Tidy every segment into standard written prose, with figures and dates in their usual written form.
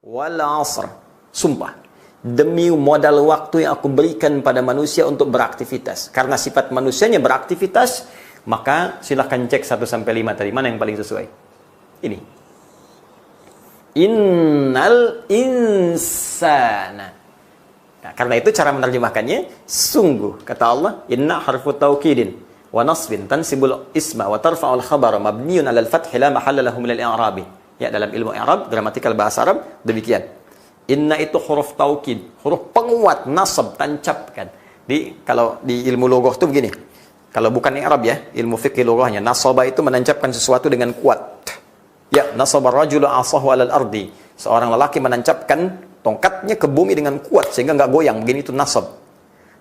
wal 'asr. Sumpah, demi modal waktu yang aku berikan pada manusia untuk beraktivitas. Karena sifat manusianya beraktivitas, maka silahkan cek 1 sampai 5 tadi. Mana yang paling sesuai? Ini. Innal insana. Nah, karena itu cara menerjemahkannya, sungguh, kata Allah, inna harfu taukidin wa nasbin tansibul isma wa tarfa'ul khabara mabniun 'alal fathi la mahalla lahu minal i'rabi. Ya, dalam ilmu i'rab, gramatikal bahasa Arab demikian. Inna itu huruf taukid, huruf penguat, nasab, tancapkan. Kalau di ilmu loghah itu begini. Kalau bukan i'rab ya, ilmu fikih loghahnya, nasaba itu menancapkan sesuatu dengan kuat. Ya, nasaba rajulu 'asahu 'alal ardi. Seorang lelaki menancapkan tongkatnya ke bumi dengan kuat sehingga nggak goyang, begini itu nasab.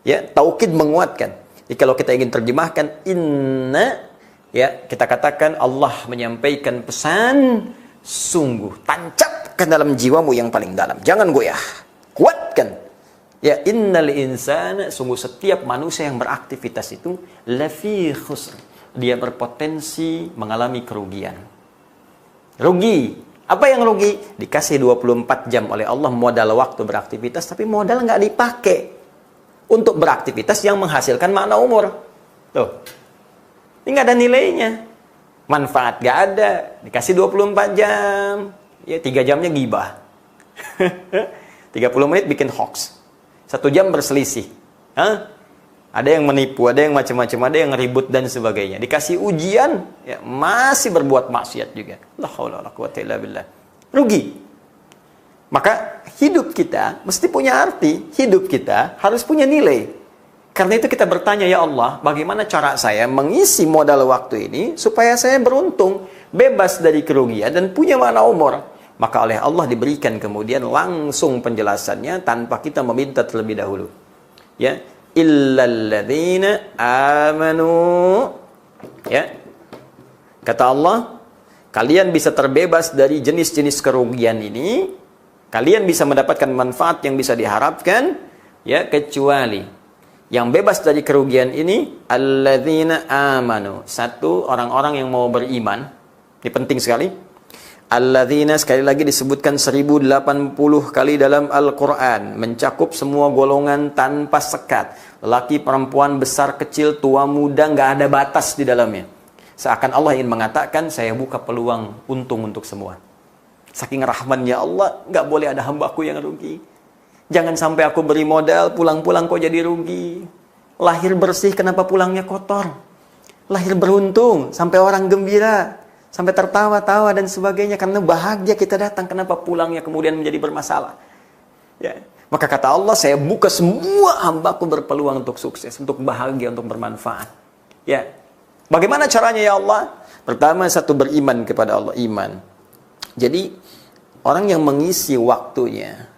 Ya, taukid menguatkan. Jadi kalau kita ingin terjemahkan inna, ya, kita katakan Allah menyampaikan pesan, sungguh, tancapkan dalam jiwamu yang paling dalam. Jangan goyah. Kuatkan. Ya, innal insana, sungguh setiap manusia yang beraktivitas itu lafi khusr. Dia berpotensi mengalami kerugian. Rugi. Apa yang rugi? Dikasih 24 jam oleh Allah modal waktu beraktivitas, tapi modal nggak dipakai untuk beraktivitas yang menghasilkan makna umur. Tuh. Ini nggak ada nilainya. Manfaat nggak ada. Dikasih 24 jam. Ya, 3 jamnya gibah. 30 menit bikin hoax. 1 jam berselisih. Hah? Ada yang menipu, ada yang macam-macam, ada yang ribut dan sebagainya. Dikasih ujian, ya, masih berbuat maksiat juga. La haula wala quwwata illa billah. Rugi. Maka hidup kita mesti punya arti, hidup kita harus punya nilai. Karena itu kita bertanya, ya Allah, bagaimana cara saya mengisi modal waktu ini supaya saya beruntung, bebas dari kerugian dan punya makna umur. Maka oleh Allah diberikan kemudian langsung penjelasannya tanpa kita meminta terlebih dahulu. Ya, illalladzina amanu. Ya. Kata Allah, kalian bisa terbebas dari jenis-jenis kerugian ini. Kalian bisa mendapatkan manfaat yang bisa diharapkan, ya, kecuali yang bebas dari kerugian ini alladzina amanu. Satu, orang-orang yang mau beriman. Ini penting sekali. Alladzina sekali lagi disebutkan 1080 kali dalam Al-Quran, mencakup semua golongan tanpa sekat, lelaki, perempuan, besar, kecil, tua, muda, nggak ada batas di dalamnya. Seakan Allah ingin mengatakan, saya buka peluang untung untuk semua. Saking rahmannya Allah, nggak boleh ada hambaku yang rugi. Jangan sampai aku beri modal, pulang-pulang kok jadi rugi. Lahir bersih, kenapa pulangnya kotor? Lahir beruntung, sampai orang gembira, sampai tertawa-tawa dan sebagainya, karena bahagia kita datang, kenapa pulangnya kemudian menjadi bermasalah? Ya. Maka kata Allah, saya buka semua hambaku berpeluang untuk sukses, untuk bahagia, untuk bermanfaat. Ya. Bagaimana caranya ya Allah? Pertama, satu, beriman kepada Allah, iman. Jadi orang yang mengisi waktunya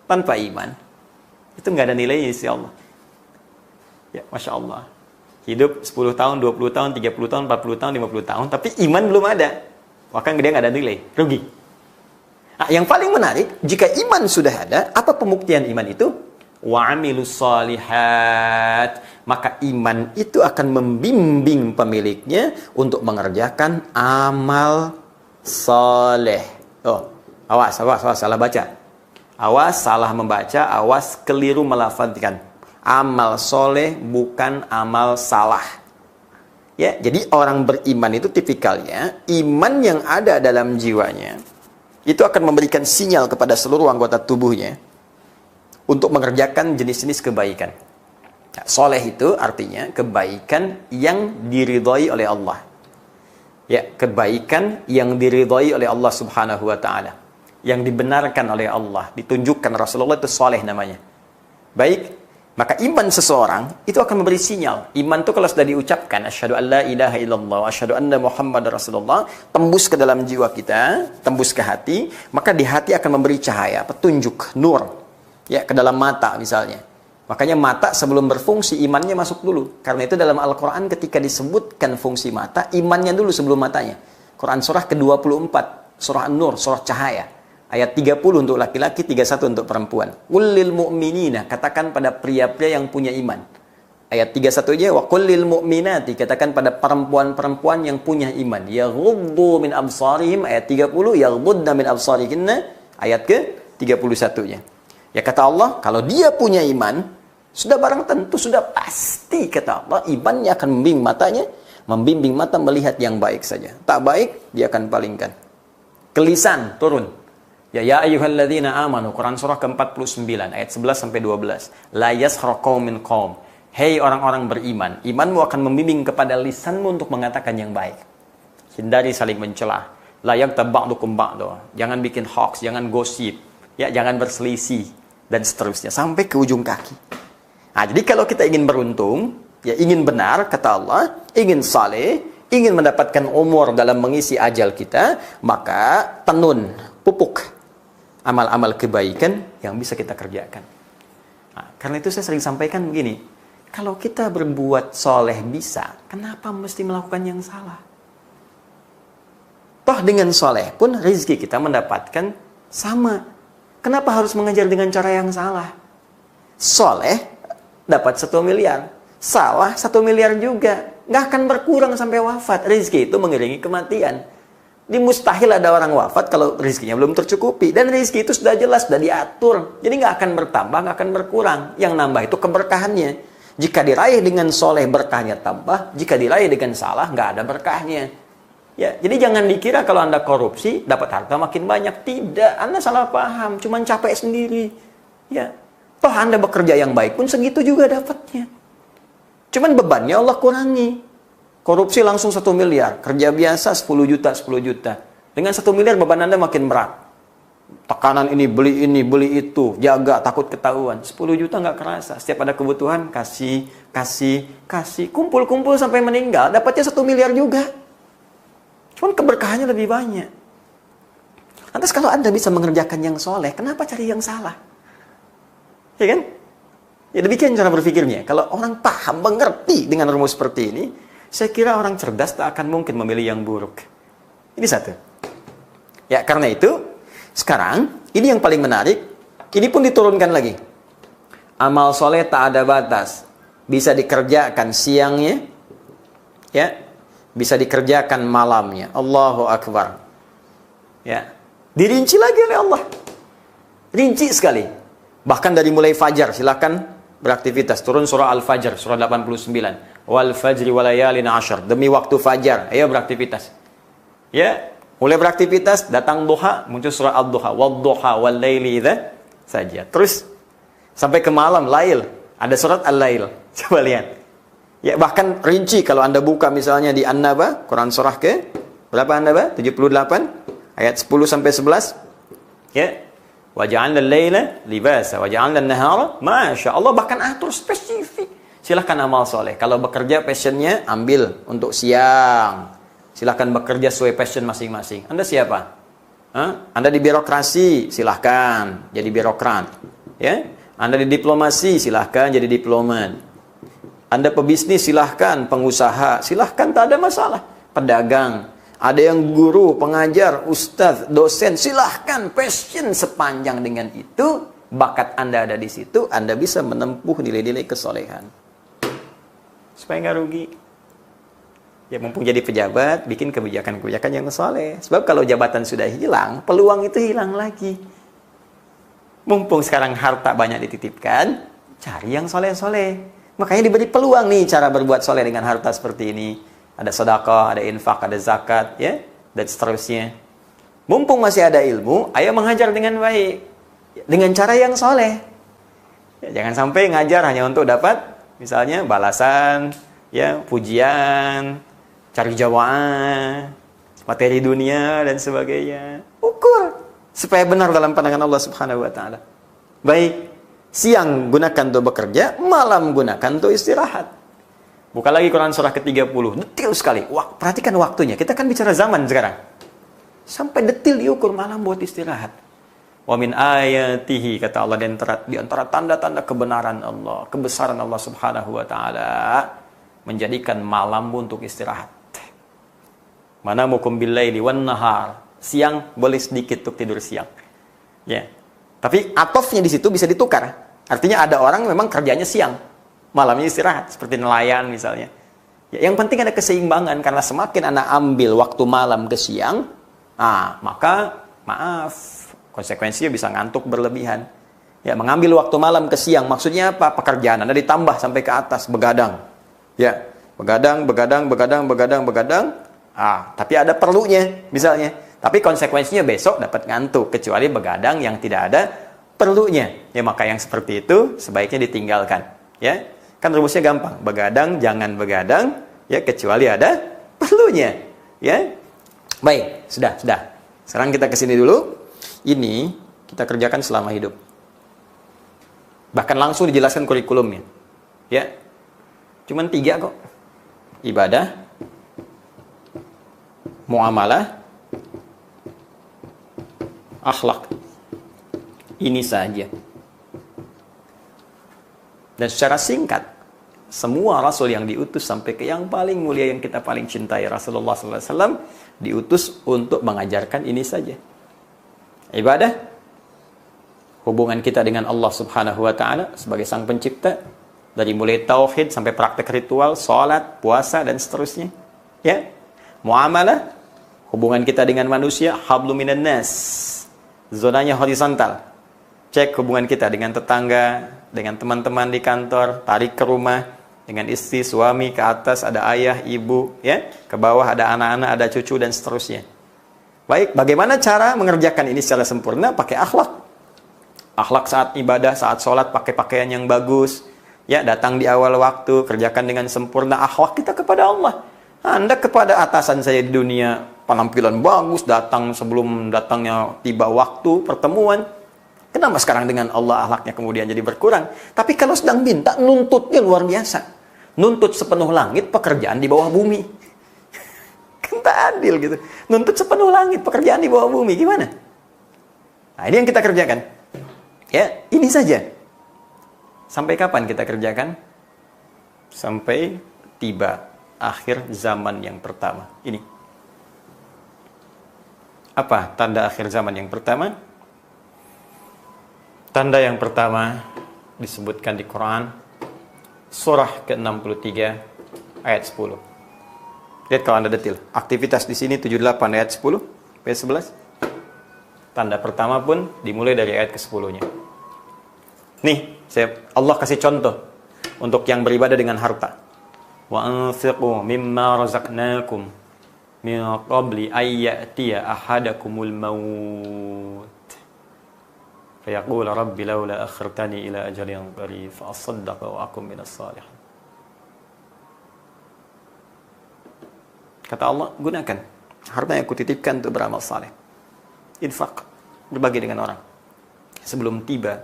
tanpa iman, itu nggak ada nilainya sih Allah. Ya, Masya Allah. Hidup 10 tahun, 20 tahun, 30 tahun, 40 tahun, 50 tahun, tapi iman belum ada. Maka dia nggak ada nilai, rugi. Nah, yang paling menarik, jika iman sudah ada, apa pembuktian iman itu? Wa amilus solihat. Maka iman itu akan membimbing pemiliknya untuk mengerjakan amal soleh. Oh, awas, salah baca. Awas, salah membaca, awas, keliru melafadzkan. Amal soleh bukan amal salah. Ya, jadi orang beriman itu tipikalnya iman yang ada dalam jiwanya itu akan memberikan sinyal kepada seluruh anggota tubuhnya untuk mengerjakan jenis-jenis kebaikan. Nah, soleh itu artinya kebaikan yang diridhai oleh Allah. Ya, kebaikan yang diridhai oleh Allah Subhanahu wa taala, yang dibenarkan oleh Allah, ditunjukkan Rasulullah, itu soleh namanya. Baik. Maka iman seseorang itu akan memberi sinyal. Iman itu kalau sudah diucapkan, asyhadu an la ilaha illallah, asyhadu anna Muhammad Rasulullah, tembus ke dalam jiwa kita, tembus ke hati, maka di hati akan memberi cahaya, petunjuk, nur. Ya, ke dalam mata misalnya. Makanya mata sebelum berfungsi, imannya masuk dulu. Karena itu dalam Al-Quran ketika disebutkan fungsi mata, imannya dulu sebelum matanya. Quran surah ke-24, surah An-Nur, surah cahaya. Ayat 30 untuk laki-laki, 31 untuk perempuan. Qul mu'minina, katakan pada pria-pria yang punya iman. Ayat 31 aja, wa qul mu'minati, katakan pada perempuan-perempuan yang punya iman. Yaghuddu min absarihim, ayat 30, yaghuddna min absarihinna, ayat ke-31-nya. Ya kata Allah, kalau dia punya iman, sudah barang tentu, sudah pasti kata Allah, imannya akan membimbing mata melihat yang baik saja. Tak baik, dia akan palingkan. Ke lisan, turun. Ya ayyuhalladzina amanu, Quran surah ke-49, ayat 11 sampai 12. La yaskhar qaumin qaum. Hei orang-orang beriman, imanmu akan membimbing kepada lisanmu untuk mengatakan yang baik. Hindari saling mencela. La yaghtab ba'dukum ba'da. Jangan bikin hoax, jangan gosip, ya, jangan berselisih dan seterusnya sampai ke ujung kaki. Nah, jadi kalau kita ingin beruntung, ya ingin benar kata Allah, ingin saleh, ingin mendapatkan umur dalam mengisi ajal kita, maka tenun, pupuk amal-amal kebaikan yang bisa kita kerjakan. Nah, karena itu saya sering sampaikan begini, kalau kita berbuat soleh bisa, kenapa mesti melakukan yang salah? Toh dengan soleh pun rezeki kita mendapatkan sama. Kenapa harus mengajar dengan cara yang salah? Soleh dapat 1 miliar, salah 1 miliar juga. Nggak akan berkurang sampai wafat. Rezeki itu mengiringi kematian. Di mustahil ada orang wafat kalau rezekinya belum tercukupi. Dan rezeki itu sudah jelas, sudah diatur. Jadi nggak akan bertambah, nggak akan berkurang. Yang nambah itu keberkahannya. Jika diraih dengan soleh, berkahnya tambah. Jika diraih dengan salah, nggak ada berkahnya. Ya, jadi jangan dikira kalau Anda korupsi, dapat harta makin banyak. Tidak, Anda salah paham. Cuman capek sendiri. Ya, toh Anda bekerja yang baik pun segitu juga dapatnya. Cuman bebannya Allah kurangi. Korupsi langsung 1 miliar. Kerja biasa 10 juta. Dengan 1 miliar beban Anda makin berat. Tekanan ini, beli itu. Jaga, takut ketahuan. 10 juta nggak kerasa. Setiap ada kebutuhan, kasih. Kumpul-kumpul sampai meninggal. Dapatnya 1 miliar juga. Cuman keberkahannya lebih banyak. Lantas kalau Anda bisa mengerjakan yang soleh, kenapa cari yang salah? Ya kan? Ya demikian cara berpikirnya. Kalau orang paham, mengerti dengan rumus seperti ini, saya kira orang cerdas tak akan mungkin memilih yang buruk. Ini satu. Ya karena itu, sekarang, ini yang paling menarik, ini pun diturunkan lagi. Amal soleh tak ada batas. Bisa dikerjakan siangnya, ya, bisa dikerjakan malamnya. Allahu Akbar. Ya. Dirinci lagi oleh Allah. Rinci sekali. Bahkan dari mulai fajar, silakan beraktivitas. Turun surah Al-Fajr, surah 89. Wal fajri walayalin ashar. Demi waktu fajar, ayo beraktivitas. Ya, mulai beraktivitas, datang duha, muncul surah Ad-Duha. Wad-duha wal-laili idza saja. Terus sampai ke malam, lail. Ada surat Al-Lail. Coba lihat. Ya, bahkan rinci kalau Anda buka misalnya di An-Naba, Quran surah ke berapa An-Naba? 78 ayat 10 sampai 11. Ya. Wa ja'alna al-laila libasa wa ja'alna an-nahara masyaallah, bahkan atur spesifik. Silahkan amal soleh. Kalau bekerja passionnya ambil untuk siang. Silahkan bekerja sesuai passion masing-masing. Anda siapa? Anda di birokrasi, silahkan jadi birokrat. Ya. Anda di diplomasi, silahkan jadi diplomat. Anda pebisnis, silahkan. Pengusaha, silahkan, tak ada masalah. Pedagang, ada yang guru, pengajar, ustadz, dosen, silahkan. Passion sepanjang dengan itu, bakat Anda ada di situ, Anda bisa menempuh nilai-nilai kesolehan. Supaya nggak rugi. Ya mumpung jadi pejabat, bikin kebijakan-kebijakan yang soleh. Sebab kalau jabatan sudah hilang, peluang itu hilang lagi. Mumpung sekarang harta banyak dititipkan, cari yang soleh-soleh. Makanya diberi peluang nih cara berbuat soleh dengan harta seperti ini. Ada sedekah, ada infak, ada zakat, ya, dan seterusnya. Mumpung masih ada ilmu, ayo mengajar dengan baik. Dengan cara yang soleh. Ya, jangan sampai ngajar hanya untuk dapat, misalnya, balasan, ya, pujian, cari jawaan, materi dunia, dan sebagainya. Ukur. Supaya benar dalam pandangan Allah Subhanahu wa Ta'ala. Baik. Siang gunakan untuk bekerja, malam gunakan untuk istirahat. Buka lagi Quran surah ke-30. Detil sekali. Perhatikan waktunya. Kita kan bicara zaman sekarang. Sampai detil diukur, malam buat istirahat. Wa min ayatihi, kata Allah, di antara tanda-tanda kebenaran Allah, kebesaran Allah Subhanahu wa Ta'ala, menjadikan malam untuk istirahat. Manamukum bil-laili wan nahar. Siang boleh sedikit untuk tidur siang. Ya. Tapi atofnya di situ bisa ditukar. Artinya ada orang memang kerjanya siang, malamnya istirahat, seperti nelayan misalnya. Ya, yang penting ada keseimbangan, karena semakin Anda ambil waktu malam ke siang, maka maaf, Konsekuensinya bisa ngantuk berlebihan. Ya, mengambil waktu malam ke siang, maksudnya apa? Pekerjaan Anda ditambah sampai ke atas, begadang. Ya, begadang. Tapi ada perlunya, misalnya. Tapi konsekuensinya besok dapat ngantuk, kecuali begadang yang tidak ada perlunya. Ya, maka yang seperti itu sebaiknya ditinggalkan. Ya, kan rumusnya gampang. Begadang, jangan begadang, ya, kecuali ada perlunya. Ya, baik, sudah. Sekarang kita ke sini dulu. Ini kita kerjakan selama hidup. Bahkan langsung dijelaskan kurikulumnya. Ya. Cuman 3 kok. Ibadah, muamalah, akhlak. Ini saja. Dan secara singkat, semua rasul yang diutus sampai ke yang paling mulia yang kita paling cintai, Rasulullah SAW, diutus untuk mengajarkan ini saja. Ibadah, hubungan kita dengan Allah Subhanahu wa Ta'ala sebagai Sang Pencipta, dari mulai tauhid sampai praktek ritual, salat, puasa dan seterusnya. Ya. Muamalah, hubungan kita dengan manusia, hablum minan nas. Zonanya horizontal. Cek hubungan kita dengan tetangga, dengan teman-teman di kantor, tarik ke rumah, dengan istri, suami, ke atas ada ayah, ibu, ya. Ke bawah ada anak-anak, ada cucu dan seterusnya. Baik, bagaimana cara mengerjakan ini secara sempurna? Pakai akhlak. Akhlak saat ibadah, saat sholat, pakai pakaian yang bagus. Ya, datang di awal waktu, kerjakan dengan sempurna akhlak kita kepada Allah. Anda kepada atasan saya di dunia, penampilan bagus, datang sebelum datangnya tiba waktu pertemuan. Kenapa sekarang dengan Allah akhlaknya kemudian jadi berkurang? Tapi kalau sedang minta, nuntutnya luar biasa. Nuntut sepenuh langit, pekerjaan di bawah bumi. Kan tak adil gitu. Nuntut sepenuh langit, pekerjaan di bawah bumi. Gimana? Nah, ini yang kita kerjakan. Ya, ini saja. Sampai kapan kita kerjakan? Sampai tiba akhir zaman yang pertama. Ini. Apa tanda akhir zaman yang pertama? Tanda yang pertama disebutkan di Quran. Surah ke-63 ayat 10. Lihat kalau Anda detil. Aktivitas di sini 78 ayat 10, ayat 11. Tanda pertama pun dimulai dari ayat ke-10-nya. Nih, Allah kasih contoh untuk yang beribadah dengan harta. Wa anfiqu mimma razaqnakum min qabli ay ya'tiya ahadakumul maut. Fayaqul rabbi laula akhartani ila ajalin qarib fa asaddaqa wa akum minas salihin. Kata Allah, gunakan harta yang kutitipkan untuk beramal saleh. Infak, berbagi dengan orang. Sebelum tiba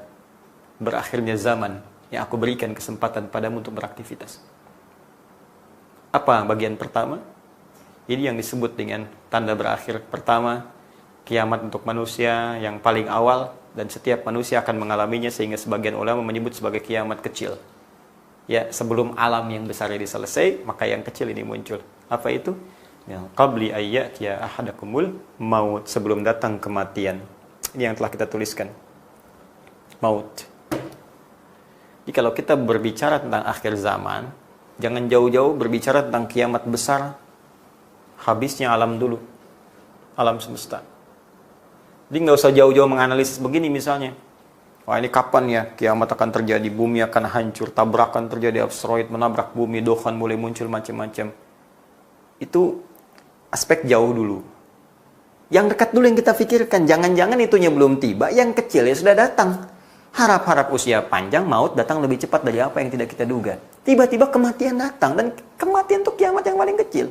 berakhirnya zaman yang aku berikan kesempatan padamu untuk beraktivitas. Apa bagian pertama? Ini yang disebut dengan tanda berakhir pertama, kiamat untuk manusia yang paling awal, dan setiap manusia akan mengalaminya, sehingga sebagian ulama menyebut sebagai kiamat kecil. Ya, sebelum alam yang besar ini selesai, maka yang kecil ini muncul. Apa itu? Yang qabli ayyatiya ahadakumul maut, sebelum datang kematian. Ini yang telah kita tuliskan. Maut. Jadi kalau kita berbicara tentang akhir zaman, jangan jauh-jauh berbicara tentang kiamat besar. Habisnya alam dulu. Alam semesta. Jadi nggak usah jauh-jauh menganalisis begini misalnya. Wah, ini kapan ya kiamat akan terjadi, bumi akan hancur, tabrakan terjadi, asteroid menabrak bumi, dukhan mulai muncul macam-macam. Itu aspek jauh dulu. Yang dekat dulu yang kita pikirkan. Jangan-jangan itunya belum tiba, yang kecil ya sudah datang. Harap-harap usia panjang, maut datang lebih cepat dari apa yang tidak kita duga. Tiba-tiba kematian datang, dan kematian itu kiamat yang paling kecil.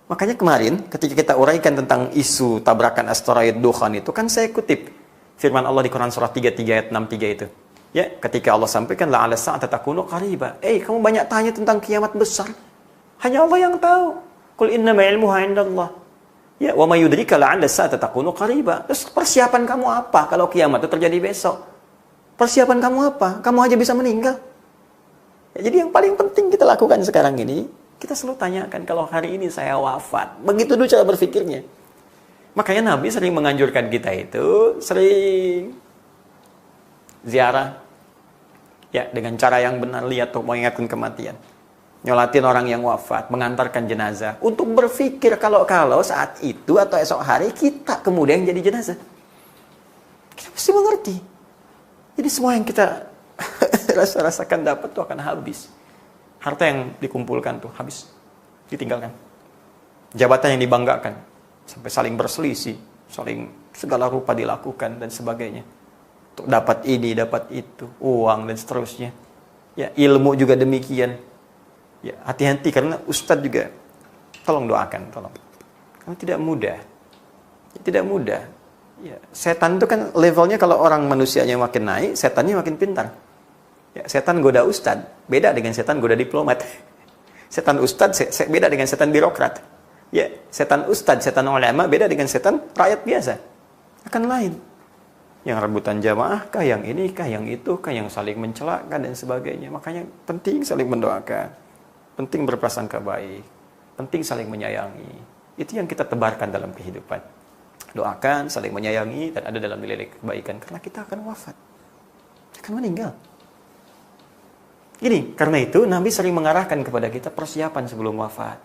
Makanya kemarin ketika kita uraikan tentang isu tabrakan asteroid dukhan itu, kan saya kutip firman Allah di Quran surah 33 ayat 63 itu. Ya, ketika Allah sampaikan la'ala sa'ata takunu qariba. Kamu banyak tanya tentang kiamat besar. Hanya Allah yang tahu. Qul innama ilmuha 'indallah. Ya, wa may yudrika la'alla sa'ata takunu qariba. Terus persiapan kamu apa kalau kiamat itu terjadi besok? Persiapan kamu apa? Kamu aja bisa meninggal. Ya, jadi yang paling penting kita lakukan sekarang ini, kita selalu tanyakan, kalau hari ini saya wafat, begitu dulu cara berpikirnya. Makanya Nabi sering menganjurkan kita itu, sering ziarah. Ya, dengan cara yang benar, lihat untuk mengingatkan kematian. Nyolatin orang yang wafat, mengantarkan jenazah. Untuk berpikir kalau saat itu atau esok hari kita kemudian jadi jenazah. Kita mesti mengerti. Jadi semua yang kita rasakan dapat tuh akan habis. Harta yang dikumpulkan tuh habis, ditinggalkan. Jabatan yang dibanggakan, sampai saling berselisih, saling segala rupa dilakukan dan sebagainya. Untuk dapat ini, dapat itu, uang dan seterusnya. Ya, ilmu juga demikian. Ya, hati-hati karena ustadz juga tolong doakan, tolong. Karena tidak mudah. Tidak mudah. Ya, setan itu kan levelnya kalau orang manusianya makin naik, setannya makin pintar. Ya, setan goda ustadz, beda dengan setan goda diplomat. Setan ustadz beda dengan setan birokrat. Ya, setan ustadz, setan ulama beda dengan setan rakyat biasa. Akan lain. Yang rebutan jamaah kah, yang ini kah, yang itu kah, yang saling mencelakan dan sebagainya. Makanya penting saling mendoakan. Penting berprasangka baik. Penting saling menyayangi. Itu yang kita tebarkan dalam kehidupan. Doakan, saling menyayangi, dan ada dalam nilai kebaikan. Karena kita akan wafat. Akan meninggal. Gini, karena itu Nabi sering mengarahkan kepada kita persiapan sebelum wafat.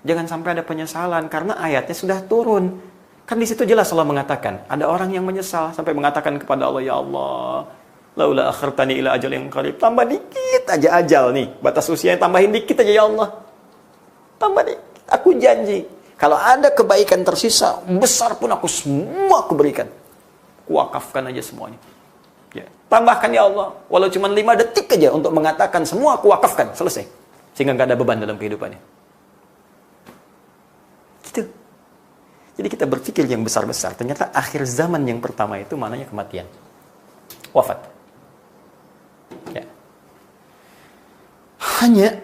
Jangan sampai ada penyesalan, karena ayatnya sudah turun. Kan di situ jelas Allah mengatakan, ada orang yang menyesal, sampai mengatakan kepada Allah, ya Allah, laula akhartani ila ajal yang qarib. Tambah dikit aja ajal nih, batas usianya tambahin dikit aja ya Allah. Tambah dikit, aku janji. Kalau ada kebaikan tersisa, besar pun aku semua aku berikan. Kuwakafkan aja semuanya. Ya. Tambahkan ya Allah, walau cuma 5 detik aja untuk mengatakan semua aku wakafkan, selesai. Sehingga nggak ada beban dalam kehidupannya. Gitu. Jadi kita berpikir yang besar-besar. Ternyata akhir zaman yang pertama itu maknanya kematian. Wafat. Ya. Hanya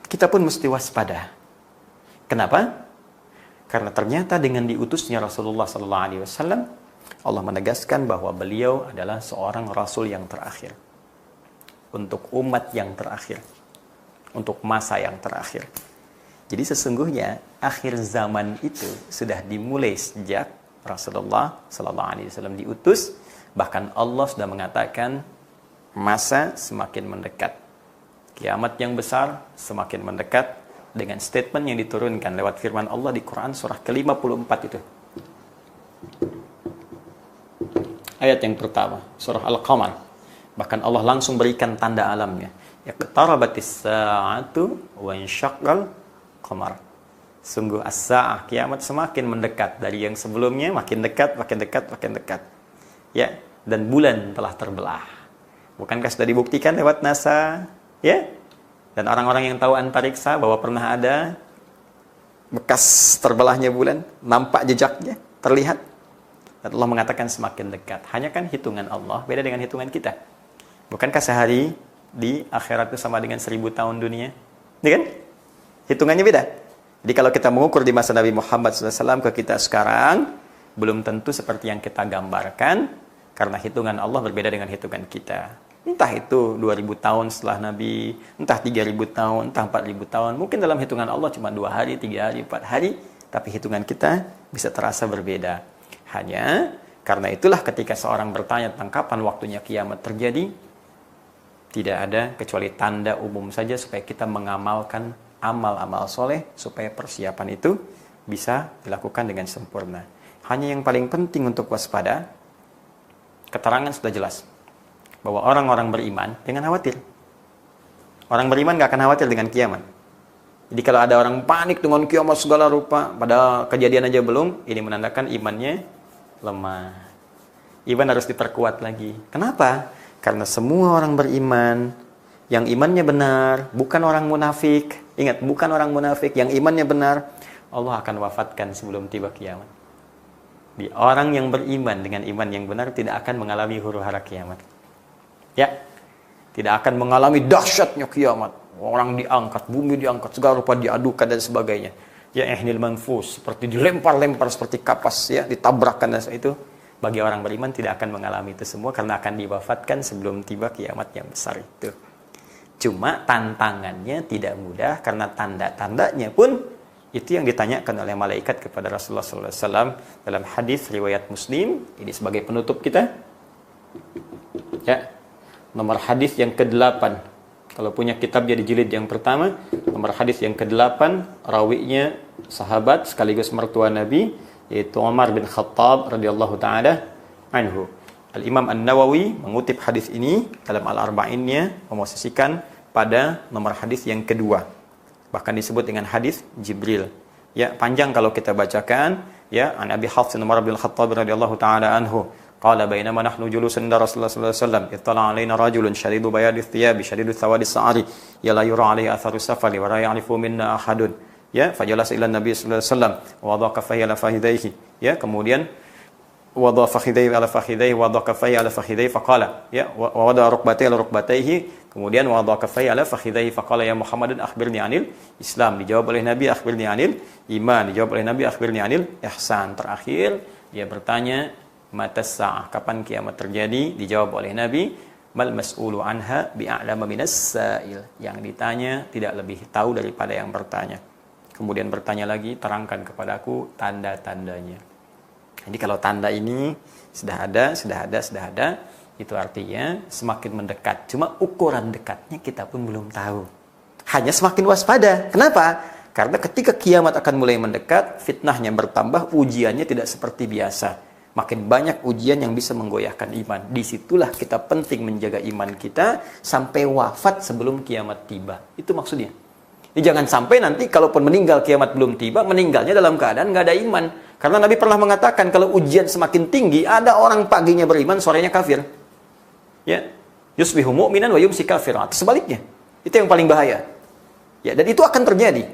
kita pun mesti waspada. Kenapa? Karena ternyata dengan diutusnya Rasulullah SAW, Allah menegaskan bahwa beliau adalah seorang Rasul yang terakhir. Untuk umat yang terakhir. Untuk masa yang terakhir. Jadi sesungguhnya akhir zaman itu sudah dimulai sejak Rasulullah SAW diutus. Bahkan Allah sudah mengatakan masa semakin mendekat. Kiamat yang besar semakin mendekat. Dengan statement yang diturunkan lewat firman Allah di Quran surah ke-54 itu. Ayat yang pertama, surah Al-Qamar. Bahkan Allah langsung berikan tanda alamnya. Iqtarabatis sa'atu wa insyaqqal qamar. Sungguh as-sa'ah, kiamat semakin mendekat dari yang sebelumnya, makin dekat, makin dekat, makin dekat. Ya, dan bulan telah terbelah. Bukankah sudah dibuktikan lewat NASA? Ya? Dan orang-orang yang tahu antariksa bahwa pernah ada bekas terbelahnya bulan, nampak jejaknya, terlihat. Dan Allah mengatakan semakin dekat. Hanya kan hitungan Allah beda dengan hitungan kita. Bukankah sehari di akhirat itu sama dengan 1000 tahun dunia? Ini kan? Hitungannya beda. Jadi kalau kita mengukur di masa Nabi Muhammad SAW ke kita sekarang, belum tentu seperti yang kita gambarkan, karena hitungan Allah berbeda dengan hitungan kita. Entah itu 2000 tahun setelah Nabi, entah 3000 tahun, entah 4000 tahun. Mungkin dalam hitungan Allah cuma 2 hari, 3 hari, 4 hari. Tapi hitungan kita bisa terasa berbeda. Hanya karena itulah ketika seorang bertanya tentang kapan waktunya kiamat terjadi, tidak ada kecuali tanda umum saja supaya kita mengamalkan amal-amal soleh, supaya persiapan itu bisa dilakukan dengan sempurna. Hanya yang paling penting untuk waspada, keterangan sudah jelas. Bahwa orang-orang beriman jangan khawatir. Orang beriman gak akan khawatir dengan kiamat. Jadi kalau ada orang panik dengan kiamat segala rupa, pada kejadian aja belum, ini menandakan imannya lemah. Iman harus diperkuat lagi. Kenapa? Karena semua orang beriman yang imannya benar, bukan orang munafik. Ingat, bukan orang munafik, yang imannya benar, Allah akan wafatkan sebelum tiba kiamat. Di orang yang beriman dengan iman yang benar tidak akan mengalami huru-hara kiamat. Ya, tidak akan mengalami dahsyatnya kiamat. Orang diangkat, bumi diangkat, segala rupa diadukan dan sebagainya. Ya, ihnil manfus, seperti dilempar-lempar seperti kapas, ya, ditabrakkan dan itu. Bagi orang beriman tidak akan mengalami itu semua karena akan diwafatkan sebelum tiba kiamat yang besar itu. Cuma tantangannya tidak mudah karena tanda-tandanya pun itu yang ditanyakan oleh malaikat kepada Rasulullah SAW dalam hadis riwayat Muslim. Ini sebagai penutup kita. Ya. Nomor hadis yang ke-8. Kalau punya kitab jadi jilid yang pertama, nomor hadis yang ke-8, rawinya sahabat sekaligus mertua Nabi, yaitu Umar bin Khattab radhiyallahu taala anhu. Al-Imam An-Nawawi mengutip hadis ini dalam Al-Arba'innya, memosisikan pada nomor hadis yang kedua. Bahkan disebut dengan hadis Jibril. Ya, panjang kalau kita bacakan, ya, an Abi Hafs Umar bin Khattab radhiyallahu taala anhu, qala bainama nahnu julusun inda Rasulullah sallallahu alaihi wasallam, ittala alaina rajulun shadidu bayadi thiyabi shadidu sawadi sa'ari, ya la yura alaihi atharu safari wa la ya'rifu minna ahadun. Ya, fajalasa ila Nabi sallallahu alaihi wasallam wa wada'a kaffayhi ala fakhidayhi. Ya, kemudian wada'a fakhidayhi ala fakhidayhi wa wada'a kaffayhi ala fakhidayhi faqala, ya, wa wada'a rukbatayhi ala rukbatayhi, kemudian wada'a kaffayhi ala fakhidayhi faqala ya Muhammadun akhbirni anil Islam. Dijawab oleh Nabi, akhbirni anil iman. Dijawab oleh Nabi, akhbirni anil ihsan. Terakhir dia bertanya, matas sa'ah, kapan kiamat terjadi? Dijawab oleh Nabi, mal mas'ulu anha bi'a'lama minas sa'il. Yang ditanya tidak lebih tahu daripada yang bertanya. Kemudian bertanya lagi, terangkan kepadaku tanda-tandanya. Jadi kalau tanda ini sudah ada, itu artinya semakin mendekat. Cuma ukuran dekatnya kita pun belum tahu. Hanya semakin waspada. Kenapa? Karena ketika kiamat akan mulai mendekat, fitnahnya bertambah, ujiannya tidak seperti biasa. Makin banyak ujian yang bisa menggoyahkan iman. Disitulah kita penting menjaga iman kita sampai wafat sebelum kiamat tiba. Itu maksudnya. Jadi jangan sampai nanti kalaupun meninggal kiamat belum tiba, meninggalnya dalam keadaan nggak ada iman. Karena Nabi pernah mengatakan kalau ujian semakin tinggi, ada orang paginya beriman, sorenya kafir. Ya, yusbihu mu'minan wa yumsi kafir. Atau sebaliknya. Itu yang paling bahaya. Ya, dan itu akan terjadi.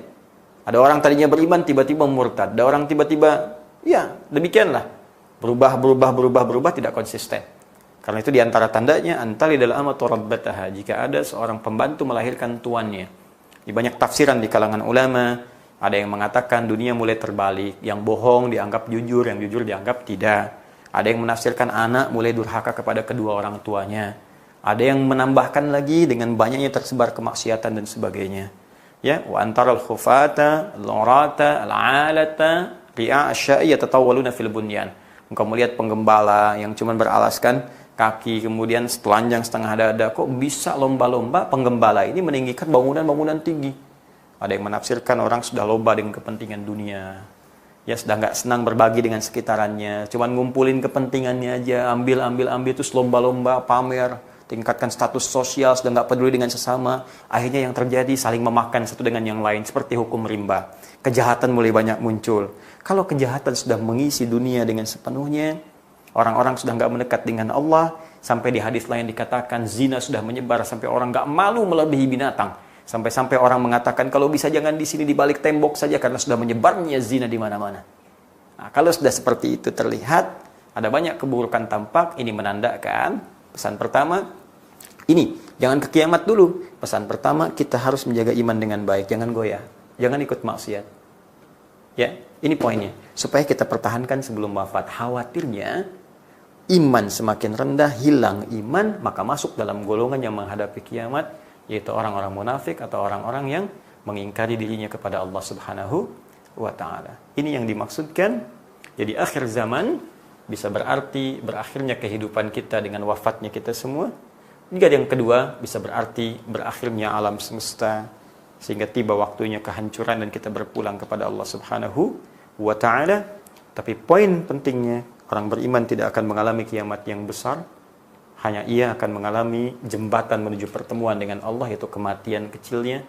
Ada orang tadinya beriman tiba-tiba murtad. Ada orang tiba-tiba, ya, demikianlah. Berubah tidak konsisten. Karena itu diantara tandanya antalidal amatu rabbataha, jika ada seorang pembantu melahirkan tuannya. Di banyak tafsiran di kalangan ulama, ada yang mengatakan dunia mulai terbalik, yang bohong dianggap jujur, yang jujur dianggap tidak. Ada yang menafsirkan anak mulai durhaka kepada kedua orang tuanya. Ada yang menambahkan lagi dengan banyaknya tersebar kemaksiatan dan sebagainya. Ya, wa antaral khufata, al-urata, al-alata, ri'a asya'i yatatawwaluna fil bunyan. Engkau melihat penggembala yang cuma beralaskan kaki, kemudian telanjang setengah dada. Kok bisa lomba-lomba penggembala ini meninggikan bangunan-bangunan tinggi? Ada yang menafsirkan orang sudah lomba dengan kepentingan dunia. Ya, sudah nggak senang berbagi dengan sekitarannya. Cuman ngumpulin kepentingannya aja. Ambil, terus lomba-lomba, pamer. Tingkatkan status sosial, sudah nggak peduli dengan sesama. Akhirnya yang terjadi saling memakan satu dengan yang lain. Seperti hukum rimba. Kejahatan mulai banyak muncul. Kalau kejahatan sudah mengisi dunia dengan sepenuhnya, orang-orang sudah nggak mendekat dengan Allah. Sampai di hadis lain dikatakan zina sudah menyebar sampai orang nggak malu melebihi binatang. Sampai-sampai orang mengatakan kalau bisa jangan di sini, di balik tembok saja, karena sudah menyebarnya zina di mana-mana. Nah, kalau sudah seperti itu terlihat, ada banyak keburukan tampak. Ini menandakan pesan pertama, ini jangan ke kiamat dulu. Pesan pertama, kita harus menjaga iman dengan baik, jangan goyah, jangan ikut maksiat. Ya, ini poinnya. Supaya kita pertahankan sebelum wafat. Khawatirnya iman semakin rendah, hilang iman, maka masuk dalam golongan yang menghadapi kiamat, yaitu orang-orang munafik atau orang-orang yang mengingkari dirinya kepada Allah Subhanahu wa ta'ala. Ini yang dimaksudkan. Jadi akhir zaman bisa berarti berakhirnya kehidupan kita dengan wafatnya kita semua. Juga yang kedua bisa berarti berakhirnya alam semesta, sehingga tiba waktunya kehancuran dan kita berpulang kepada Allah Subhanahu wa ta'ala. Tapi poin pentingnya, orang beriman tidak akan mengalami kiamat yang besar. Hanya ia akan mengalami jembatan menuju pertemuan dengan Allah, yaitu kematian kecilnya,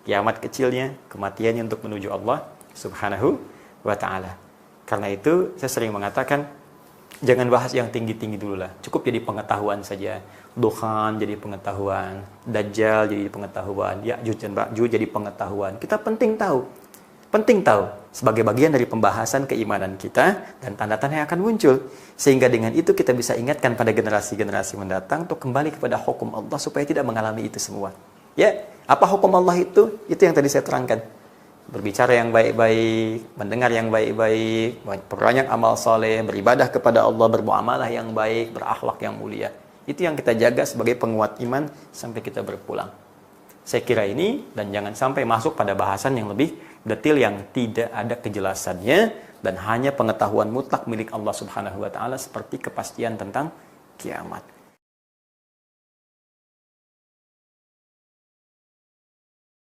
kiamat kecilnya, kematiannya untuk menuju Allah Subhanahu wa ta'ala. Karena itu saya sering mengatakan, jangan bahas yang tinggi-tinggi dulu lah. Cukup jadi pengetahuan saja. Dukhan jadi pengetahuan, Dajjal jadi pengetahuan, Ya'juj dan Ma'juj jadi pengetahuan. Kita penting tahu sebagai bagian dari pembahasan keimanan kita dan tanda-tanda yang akan muncul. Sehingga dengan itu kita bisa ingatkan pada generasi-generasi mendatang untuk kembali kepada hukum Allah supaya tidak mengalami itu semua. Ya, apa hukum Allah itu? Itu yang tadi saya terangkan. Berbicara yang baik-baik, mendengar yang baik-baik, perbanyak amal soleh, beribadah kepada Allah, bermuamalah yang baik, berakhlak yang mulia. Itu yang kita jaga sebagai penguat iman sampai kita berpulang. Saya kira ini, dan jangan sampai masuk pada bahasan yang lebih detail yang tidak ada kejelasannya dan hanya pengetahuan mutlak milik Allah Subhanahu wa ta'ala seperti kepastian tentang kiamat.